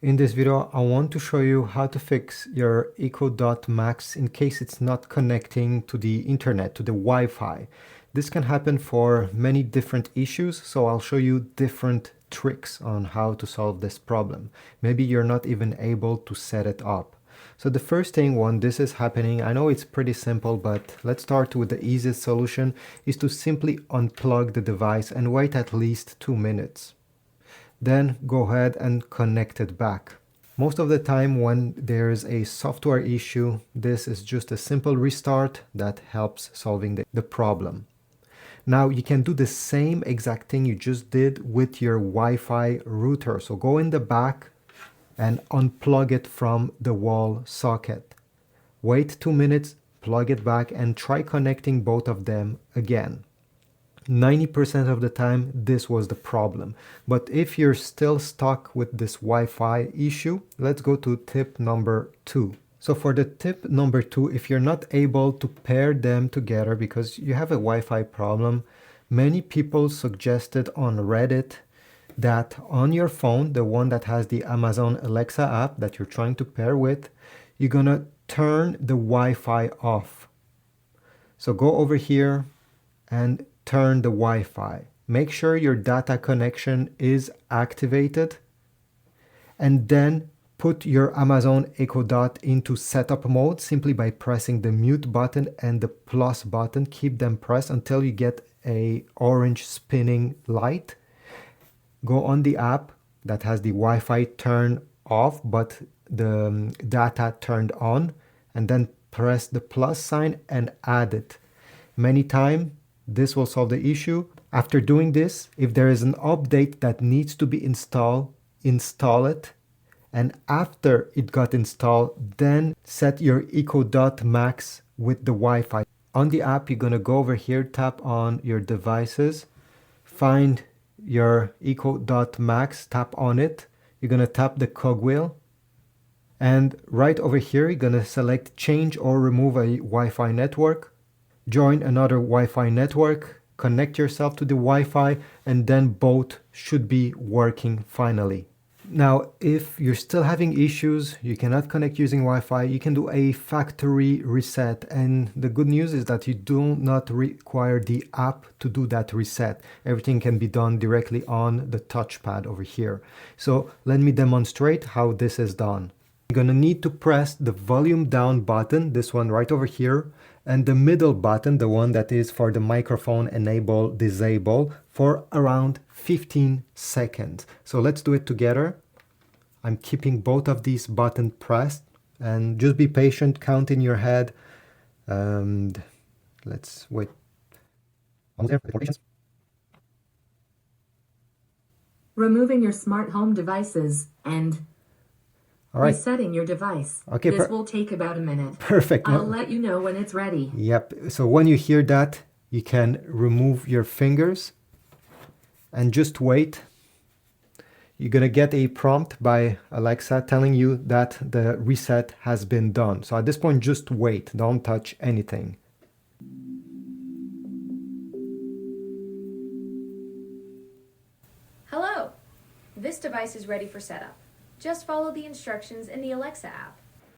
In this video, I want to show you how to fix your Echo.Max in case it's not connecting to the internet, to the Wi-Fi. This can happen for many different issues, so I'll show you different tricks on how to solve this problem. Maybe you're not even able to set it up. So the first thing when this is happening, I know it's pretty simple, but let's start with the easiest solution, is to simply unplug the device and wait at least 2 minutes. Then go ahead and connect it back. Most of the time when there's a software issue, this is just a simple restart that helps solving the problem. Now you can do the same exact thing you just did with your Wi-Fi router. So go in the back and unplug it from the wall socket. Wait 2 minutes, plug it back and try connecting both of them again. 90% of the time this was the problem, but if you're still stuck with this Wi-Fi issue, let's go to tip number 2. So for the tip number 2, if you're not able to pair them together because you have a Wi-Fi problem, many people suggested on Reddit that on your phone, the one that has the Amazon Alexa app that you're trying to pair with, you're gonna turn the Wi-Fi off. So go over here and turn the Wi-Fi. Make sure your data connection is activated and then put your Amazon Echo Dot into setup mode simply by pressing the mute button and the plus button. Keep them pressed until you get a orange spinning light. Go on the app that has the Wi-Fi turned off but the data turned on, and then press the plus sign and add it. Many times this will solve the issue. After doing this, if there is an update that needs to be installed, install it. And after it got installed, then set your Echo.Max with the Wi-Fi. On the app, you're going to go over here, tap on your devices, find your Echo.Max, tap on it. You're going to tap the cogwheel. And right over here, you're going to select change or remove a Wi-Fi network. Join another Wi-Fi network, connect yourself to the Wi-Fi, and then both should be working finally. Now, if you're still having issues, you cannot connect using Wi-Fi, you can do a factory reset. And the good news is that you do not require the app to do that reset. Everything can be done directly on the touchpad over here. So let me demonstrate how this is done. You're gonna need to press the volume down button, this one right over here, and the middle button, the one that is for the microphone enable, disable, for around 15 seconds. So let's do it together. I'm keeping both of these buttons pressed, and just be patient, count in your head, and let's wait. Almost there, patience. Removing your smart home devices and resetting your device. Okay, this will take about a minute. Perfect. I'll let you know when it's ready. Yep. So when you hear that, you can remove your fingers and just wait. You're going to get a prompt by Alexa telling you that the reset has been done. So at this point, just wait. Don't touch anything. Hello! This device is ready for setup. Just follow the instructions in the Alexa app.